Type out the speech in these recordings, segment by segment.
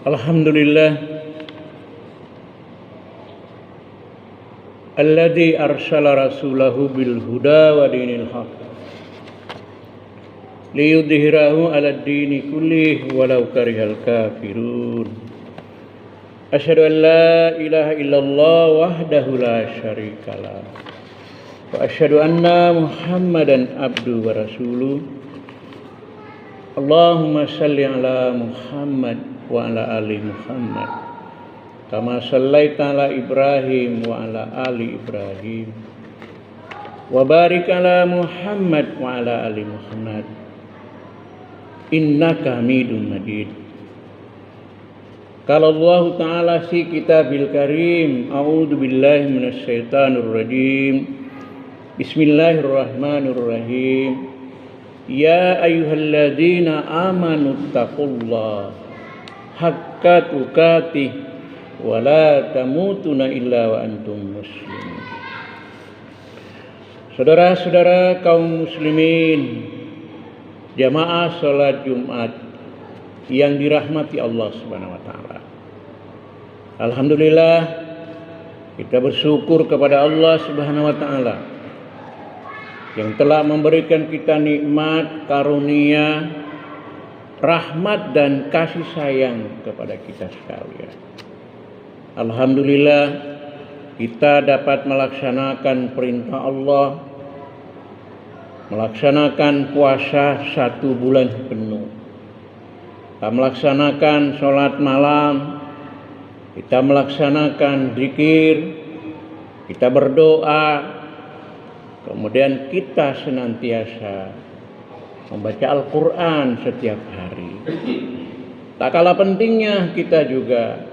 Alhamdulillah alladzi arsala rasulahu bil huda wa dinil haq liyudhhirahu 'alad dini kullih walau karihal kafirun. Asyhadu an la ilaha illallah wahdahu la syarikalah wa asyhadu anna Muhammadan abduhu wa rasuluh. Allahumma shalli ala Muhammad wa ala ali Muhammad kama shallaita ala Ibrahim wa ala ali Ibrahim wa barik ala Muhammad wa ala ali Muhammad innaka Hamidum Majid. Qala Allah Ta'ala fi kitabil karim, a'udzu billahi minasy syaithanir rajim. Bismillahirrahmanirrahim. Ya ayyuhalladzina amanu taqullaha haqqa tuqatih wa la tamutunna illa wa antum muslimun. Saudara-saudara kaum muslimin, jamaah salat Jumat yang dirahmati Allah Subhanahu wa taala. Alhamdulillah, kita bersyukur kepada Allah Subhanahu wa taala yang telah memberikan kita nikmat, karunia, rahmat dan kasih sayang kepada kita sekalian. Alhamdulillah, kita dapat melaksanakan perintah Allah, melaksanakan puasa 1 bulan penuh. Kita melaksanakan sholat malam, kita melaksanakan zikir, kita berdoa, kemudian kita senantiasa membaca Al-Quran setiap hari. Tak kalah pentingnya kita juga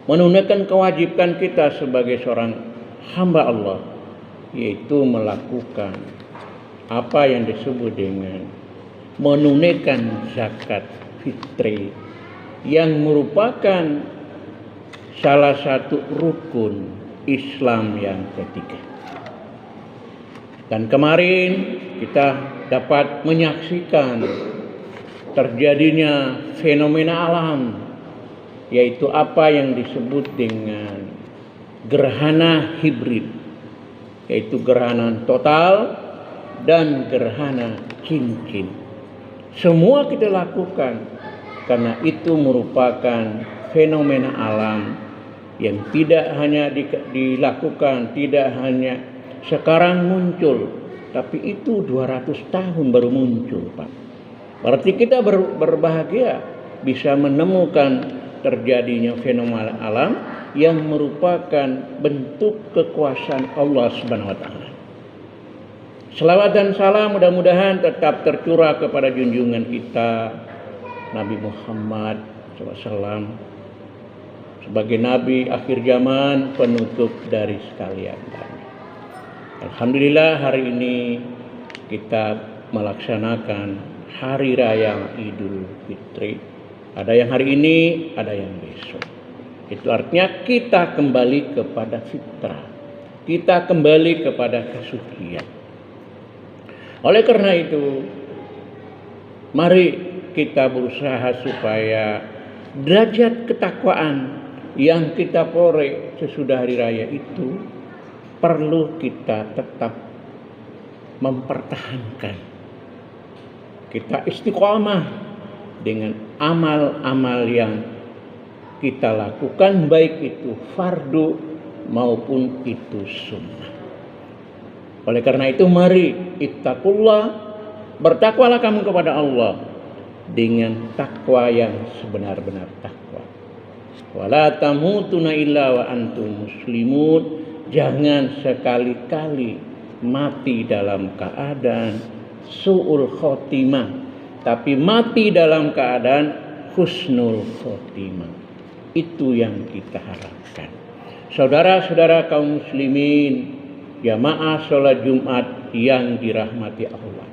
menunaikan kewajiban kita sebagai seorang hamba Allah, yaitu melakukan apa yang disebut dengan menunaikan zakat fitri, yang merupakan salah satu rukun Islam yang ketiga. Dan kemarin kita dapat menyaksikan terjadinya fenomena alam, yaitu apa yang disebut dengan gerhana hibrid, yaitu gerhana total dan gerhana cincin. Semua kita lakukan karena itu merupakan fenomena alam yang tidak hanya dilakukan, tidak hanya sekarang muncul, tapi itu 200 tahun baru muncul, Pak. Berarti kita berbahagia bisa menemukan terjadinya fenomena alam yang merupakan bentuk kekuasaan Allah Subhanahu wa taala. Selawat dan salam mudah-mudahan tetap tercurah kepada junjungan kita Nabi Muhammad SAW sebagai Nabi akhir zaman, penutup dari sekalian kami. Alhamdulillah, hari ini kita melaksanakan Hari Raya Idul Fitri. Ada yang hari ini, ada yang besok. Itu artinya kita kembali kepada fitrah, kita kembali kepada kesucian. Oleh karena itu, mari kita berusaha supaya derajat ketakwaan yang kita peroleh sesudah hari raya itu perlu kita tetap mempertahankan. Kita istiqomah dengan amal-amal yang kita lakukan, baik itu fardu maupun itu sunnah. Oleh karena itu, mari ittaqullah, bertakwalah kamu kepada Allah dengan takwa yang sebenar-benar takwa. Wala tamutunna illa wa antum muslimun. Jangan sekali-kali mati dalam keadaan su'ul khotimah, tapi mati dalam keadaan husnul khotimah. Itu yang kita harapkan. Saudara-saudara kaum muslimin, jamaah sholat Jumat yang dirahmati Allah.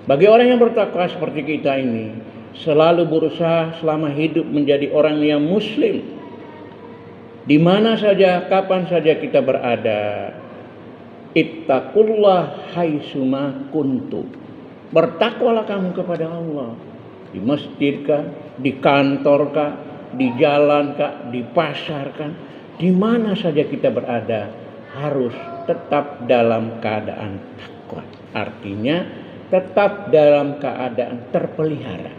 Bagi orang yang bertakwa seperti kita ini, selalu berusaha selama hidup menjadi orang yang muslim. Di mana saja, kapan saja kita berada, ittaqullah haitsuma kuntum. Bertakwalah kamu kepada Allah. Di masjid kah, di kantor kah, di jalan kah, di pasar kan, di mana saja kita berada harus tetap dalam keadaan takwa. Artinya tetap dalam keadaan terpelihara.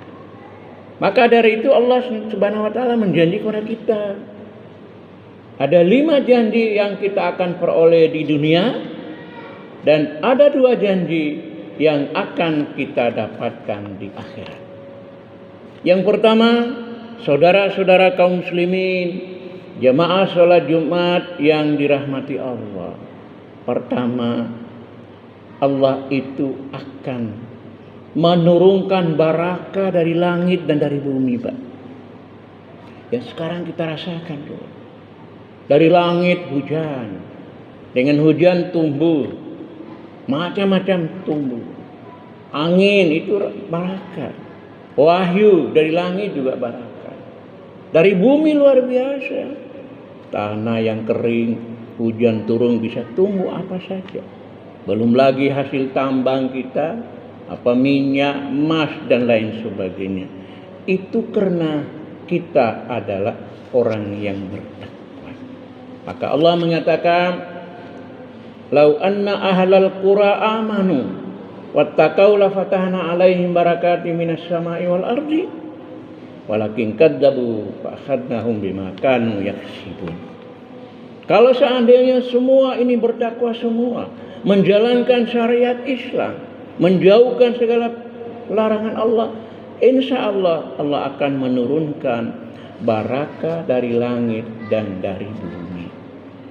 Maka dari itu Allah Subhanahu wa taala menjanji kepada kita. Ada 5 janji yang kita akan peroleh di dunia dan ada 2 janji yang akan kita dapatkan di akhirat. Yang pertama, saudara-saudara kaum muslimin, jamaah sholat Jumat yang dirahmati Allah. Pertama, Allah itu akan menurunkan barakah dari langit dan dari bumi, Pak. Yang sekarang kita rasakan tuh. Dari langit hujan. Dengan hujan tumbuh. Macam-macam tumbuh. Angin itu barakah. Wahyu dari langit juga barakah. Dari bumi luar biasa. Tanah yang kering, hujan turun bisa tumbuh apa saja. Belum lagi hasil tambang kita, apa minyak, emas dan lain sebagainya. Itu karena kita adalah orang yang bertakwa. Maka Allah mengatakan, "Lau anna ahlal qura amanu wattaqau la fatahna 'alaihim barakatim minas sama'i wal ardi walakin kadzabu fa akhadnahum bima kanu yaksibun." Kalau seandainya semua ini bertakwa semua, menjalankan syariat Islam, menjauhkan segala larangan Allah, insya Allah Allah akan menurunkan barakah dari langit dan dari bumi.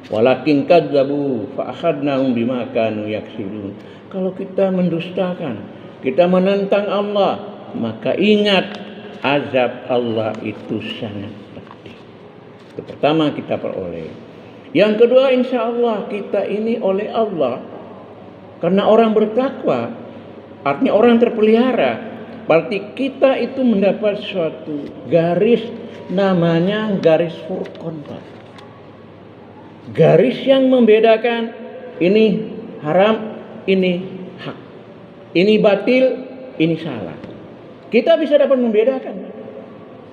Walakin kadzabu fa akhadnahum bima kanu yaksibun. Kalau kita mendustakan, kita menentang Allah, maka ingat azab Allah itu sangat pedih. Itu pertama kita peroleh. Yang kedua, insya Allah kita ini oleh Allah, karena orang bertakwa, artinya orang terpelihara, berarti kita itu mendapat suatu garis, namanya garis Furqan, Pak. Garis yang membedakan ini haram, ini hak, ini batil, ini salah. Kita bisa dapat membedakan.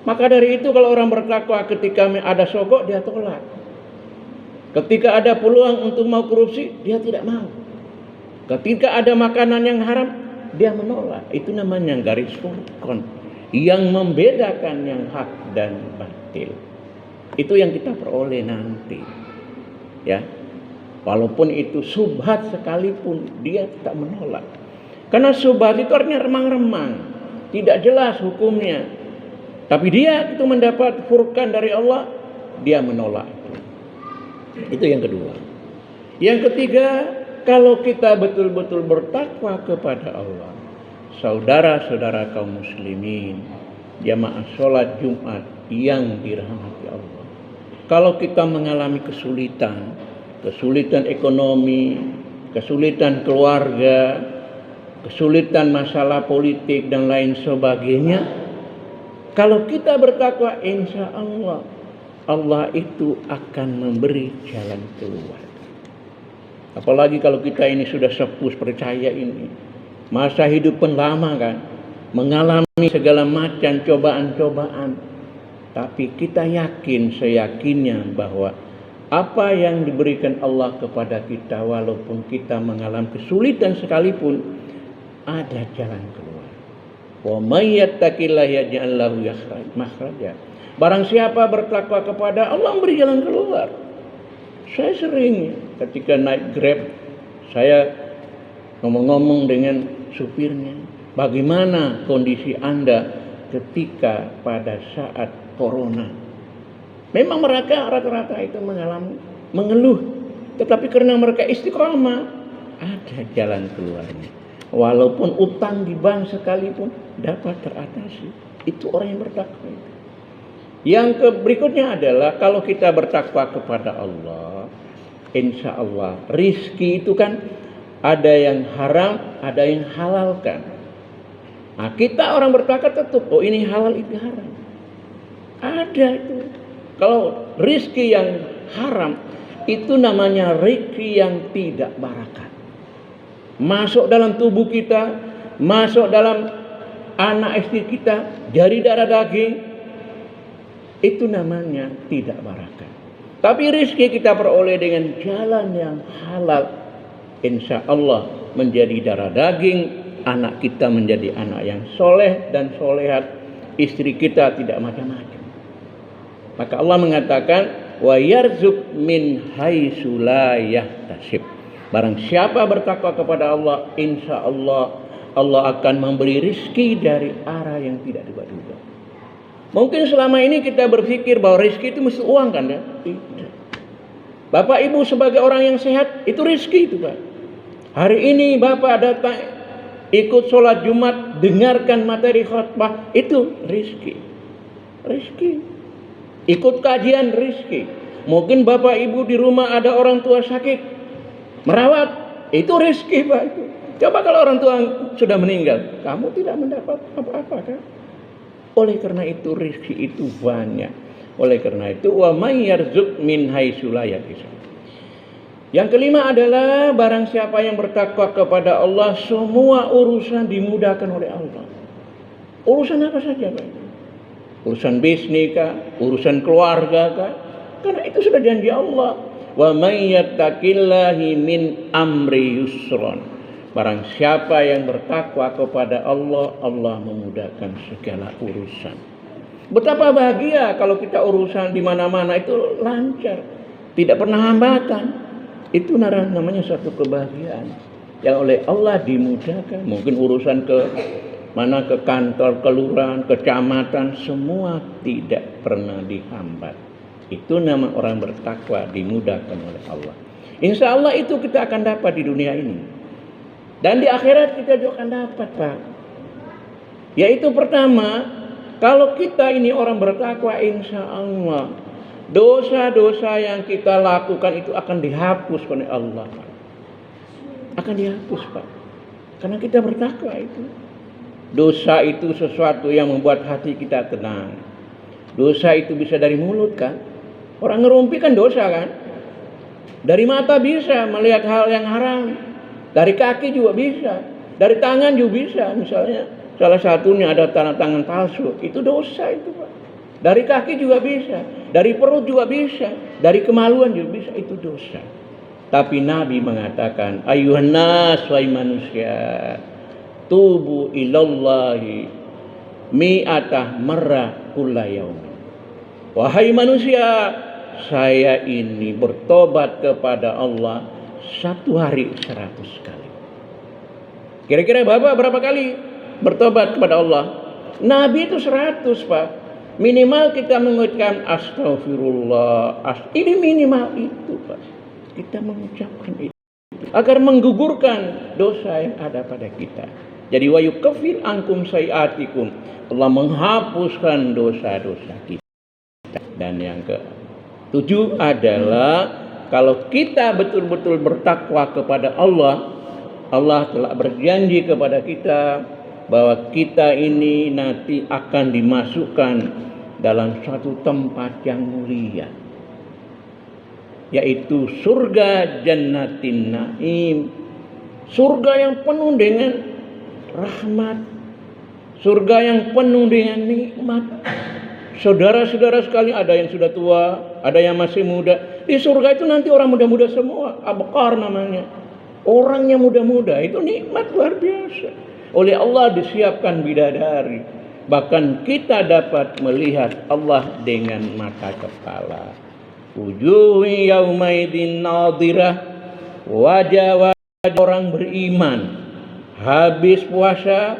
Maka dari itu kalau orang bertakwa, ketika ada sogok dia tolak. Ketika ada peluang untuk mau korupsi, dia tidak mau. Ketika ada makanan yang haram, dia menolak. Itu namanya garis Furqan yang membedakan yang hak dan batil. Itu yang kita peroleh nanti. Ya. Walaupun itu subhat sekalipun, dia tak menolak. Karena subhat itu artinya remang-remang, tidak jelas hukumnya. Tapi dia itu mendapat furqan dari Allah, dia menolak. Itu yang kedua. Yang ketiga, kalau kita betul-betul bertakwa kepada Allah, saudara-saudara kaum muslimin, jamaah sholat Jumat yang dirahmati Allah, kalau kita mengalami kesulitan ekonomi, kesulitan keluarga, kesulitan masalah politik dan lain sebagainya, kalau kita bertakwa, insya Allah Allah itu akan memberi jalan keluar. Apalagi kalau kita ini sudah sepuh percaya ini, masa hidup pun lama kan, mengalami segala macam cobaan-cobaan, tapi kita yakin seyakinnya bahwa apa yang diberikan Allah kepada kita, walaupun kita mengalami kesulitan sekalipun, ada jalan keluar. Wa may yattaqillaha yaj'al lahu makhraja. Barang siapa bertakwa kepada Allah, memberi jalan keluar. Saya sering ketika naik Grab, saya ngomong-ngomong dengan supirnya, bagaimana kondisi Anda ketika pada saat corona? Memang mereka rata-rata itu mengeluh, tetapi karena mereka istiqomah, ada jalan keluarnya. Walaupun utang di bank sekalipun dapat teratasi. Itu orang yang bertakwa. Yang berikutnya adalah kalau kita bertakwa kepada Allah, insya Allah rizki itu kan ada yang haram, ada yang halalkan. Nah, kita orang bertakwa tetap, oh ini halal, itu haram. Ada itu. Kalau rizki yang haram, itu namanya rizki yang tidak barakah. Masuk dalam tubuh kita, masuk dalam anak istri kita, dari darah daging, Itu namanya tidak barakah. Tapi rezeki kita peroleh dengan jalan yang halal, insya Allah menjadi darah daging, anak kita menjadi anak yang soleh dan solehat, istri kita tidak macam-macam. Maka Allah mengatakan, wa yarzuq min haitsu la yahtasib. Barang siapa bertakwa kepada Allah, insya Allah Allah akan memberi rizki dari arah yang tidak duga-duga. Mungkin selama ini kita berpikir bahwa rizki itu mesti uang kan ya? Tidak. Bapak Ibu sebagai orang yang sehat, itu rizki itu Pak. Hari ini Bapak datang ikut sholat Jumat, dengarkan materi khutbah, itu rizki. Rizki. Ikut kajian, rizki. Mungkin Bapak Ibu di rumah ada orang tua sakit, merawat, itu rizki Pak. Itu. Coba kalau orang tua sudah meninggal, kamu tidak mendapat apa-apa kan? Oleh karena itu rizki itu banyak. Oleh karena itu wa may yarzuq min haitsu la yahtasib. Yang kelima adalah barang siapa yang bertakwa kepada Allah, semua urusan dimudahkan oleh Allah. Urusan apa saja Pak? Urusan bisnis kah? Urusan keluarga kah? Karena itu sudah janji Allah. Wa may yattaqillahi min amri yusron. Barang siapa yang bertakwa kepada Allah, Allah memudahkan segala urusan. Betapa bahagia kalau kita urusan di mana-mana itu lancar, tidak pernah hambatan. Itu namanya suatu kebahagiaan yang oleh Allah dimudahkan. Mungkin urusan ke kantor, kelurahan, kecamatan, semua tidak pernah dihambat. Itu nama orang bertakwa, dimudahkan oleh Allah. Insya Allah itu kita akan dapat di dunia ini. Dan di akhirat kita juga akan dapat Pak. Yaitu pertama, kalau kita ini orang bertakwa, insya Allah dosa-dosa yang kita lakukan itu akan dihapus oleh Allah Pak. Akan dihapus Pak. Karena kita bertakwa itu. Dosa itu sesuatu yang membuat hati kita tenang. Dosa itu bisa dari mulut kan. Orang ngerumpi kan dosa kan. Dari mata bisa melihat hal yang haram. Dari kaki juga bisa, dari tangan juga bisa. Misalnya salah satunya ada tanda tangan palsu, itu dosa itu Pak. Dari kaki juga bisa, dari perut juga bisa, dari kemaluan juga bisa, itu dosa. Tapi Nabi mengatakan, ayuhan nas, wahai manusia, tubu ilallahi mi'atah marrah kulla yaumin. Wahai manusia, saya ini bertobat kepada Allah satu hari 100 kali. Kira-kira Bapak berapa kali bertobat kepada Allah? Nabi itu 100 Pak. Minimal kita mengucapkan astagfirullah. Ini minimal itu Pak. Kita mengucapkan itu agar menggugurkan dosa yang ada pada kita. Jadi wa yukaffir ankum sayiatikum. Allah menghapuskan dosa-dosa kita. Dan yang ke-7 adalah kalau kita betul-betul bertakwa kepada Allah, Allah telah berjanji kepada kita bahwa kita ini nanti akan dimasukkan dalam suatu tempat yang mulia, yaitu surga jannatin naim. Surga yang penuh dengan rahmat, surga yang penuh dengan nikmat. Saudara-saudara sekali, ada yang sudah tua, ada yang masih muda. Di surga itu nanti orang muda-muda semua, abkar namanya. Orangnya muda-muda, itu nikmat luar biasa. Oleh Allah disiapkan bidadari. Bahkan kita dapat melihat Allah dengan mata kepala. Wujuh yaumaidin nadirah. Wajah-wajah orang beriman. Habis puasa,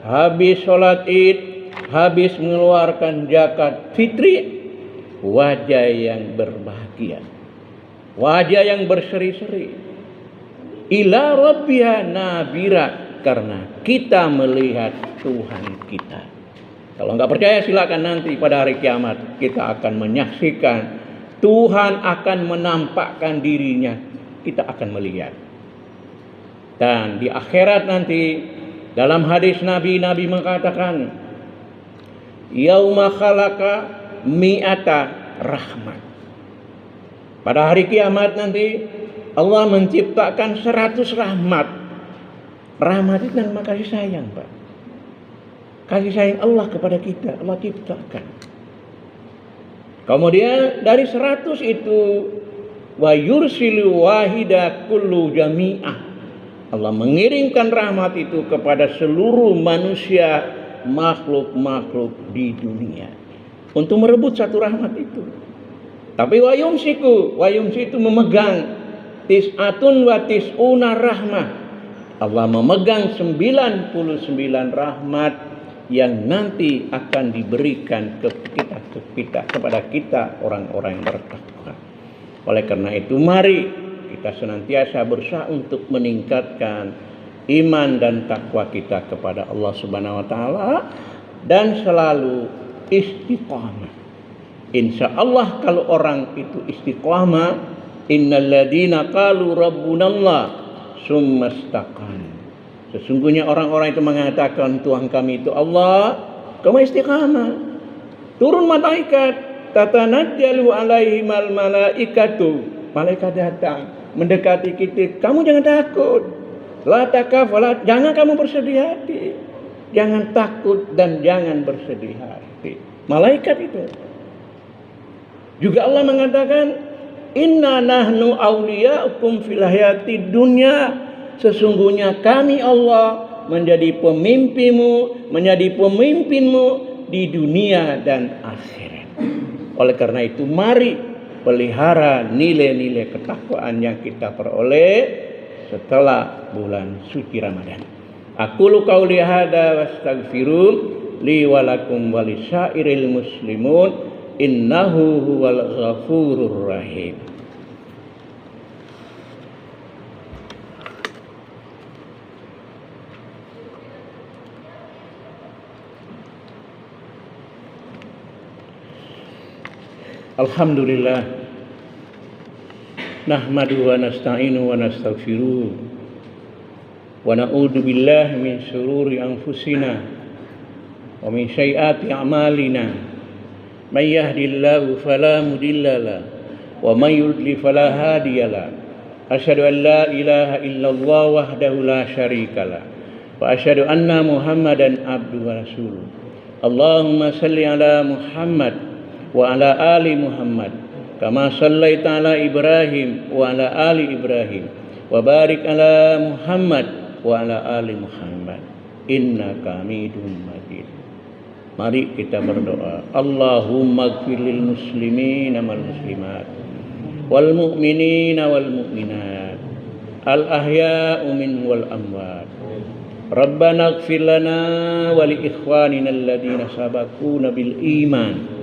habis sholat id, habis mengeluarkan zakat fitri, wajah yang berbahagia, wajah yang berseri-seri, ila rabbiha nabira, karena kita melihat Tuhan kita. Kalau nggak percaya silakan nanti pada hari kiamat kita akan menyaksikan Tuhan akan menampakkan dirinya, kita akan melihat. Dan di akhirat nanti dalam hadis Nabi mengatakan yauma khalaqa mi'ata rahmat. Pada hari kiamat nanti Allah menciptakan 100 rahmat. Rahmat itu nama kasih sayang Pak. Kasih sayang Allah kepada kita, Allah ciptakan. Kemudian dari 100 itu wa yursilu wahida kullu jami'ah. Allah mengirimkan rahmat itu kepada seluruh manusia, makhluk-makhluk di dunia, untuk merebut satu rahmat itu. Tapi wa yumsiku itu memegang tis'atun wa tis'una rahmah. Allah memegang 99 rahmat yang nanti akan diberikan kepada kita orang-orang yang bertakwa. Oleh karena itu mari kita senantiasa berusaha untuk meningkatkan iman dan takwa kita kepada Allah Subhanahu wa taala dan selalu istiqamah. Insya Allah kalau orang itu istiqamah, innalladzina qalu rabbunallah summa istaqamu. Sesungguhnya orang-orang itu mengatakan Tuhan kami itu Allah, kamu istiqamah. Turun malaikat, tatanajjalu alaihimal malaikatu. Malaikat datang mendekati kita, kamu jangan takut. La takaf, jangan kamu bersedih hati. Jangan takut dan jangan bersedih hati. Malaikat itu. Juga Allah mengatakan, inna nahnu awliya'ukum fil hayatid dunya. Sesungguhnya kami Allah menjadi pemimpinmu di dunia dan akhirat. Oleh karena itu mari pelihara nilai-nilai ketakwaan yang kita peroleh setelah bulan suci Ramadan. Aqulu qauli hadza wastaghfirun li wa lakum wa lisyairil muslimun innahu huwal ghafurur rahim. Alhamdulillah, nahmadu wa nasta'inu wa nastaghfiruh wa na'udzu billahi min syururi anfusina wa min sayyiati a'malina. May yahdihillahu fala mudilla lahu wa may yudlil fala hadiya lahu. Asyhadu an la ilaha illallah wahdahu la syarika lah wa asyhadu anna Muhammadan abduhu wa rasuluh. Allahumma shalli ala Muhammad wa ala ali Muhammad kama shallaita ala Ibrahim wa ala ali Ibrahim wa barik ala Muhammad wa ala ali Muhammad innaka Hamidum Majid. Mari kita berdoa. Allahumma ighfir lil muslimina wal muslimat wal mu'minina wal mu'minat al ahya'u minhum wal amwat. Rabbana ighfir lana wa li ikhwanina alladhina sabaquna bil iman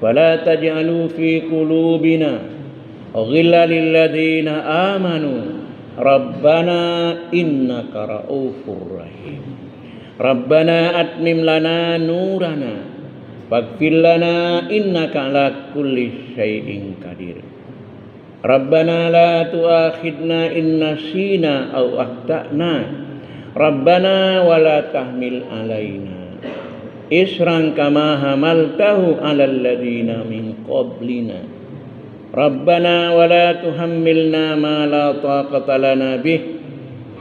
ولا تجعلوا في قلوبنا غلا للذين آمنوا ربنا إنك رؤوف رحيم. ربنا أتمم لنا نورنا واغفر لنا إنك على كل شيء قدير. ربنا لا تؤاخذنا إن نسينا أو أخطأنا ربنا ولا تحمل علينا isran kama hamaltahu alal ladzina min qablina. Rabbana wa la tuhammilna ma la taqata lana bih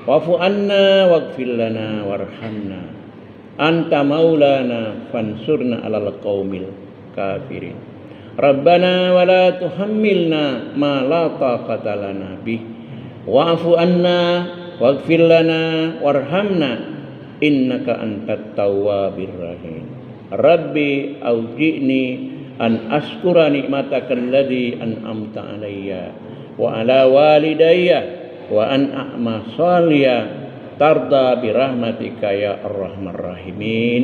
wa'fu anna waghfir lana warhamna anta maulana fansurna alal qaumil kafirin. Rabbana wa la tuhammilna ma la taqata lana bih wa'fu anna waghfir lana warhamna innaka antat tawwabir rahim. Rabbi auji'ni an askura nikmataka alladhi an'amta alayya wa ala walidayya wa an a'ma saliya tarda birahmatika ya arhamar rahimin.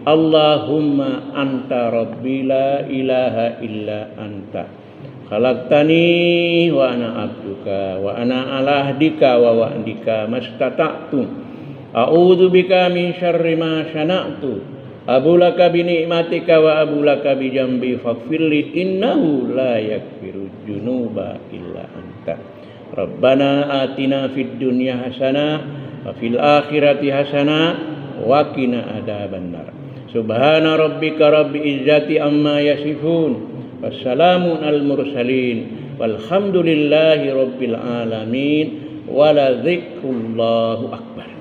Allahumma anta rabbi la ilaha illa anta khalaqtani wa ana abduka wa ana ala ahdika wa wa'dika mastata'tu a'udzu bika min syarri ma sana'tu abulaka bi ni'matika wa abulaka bi jambi faghfirli innahu la yaghfiru dzunuba illa anta. Rabbana atina fid dunya hasanah wa fil akhirati hasanah wa qina adzabannar. Subhana rabbika rabbil izzati amma yasifun wassalamun al mursalin walhamdulillahi rabbil alamin wala dzikrullahu akbar.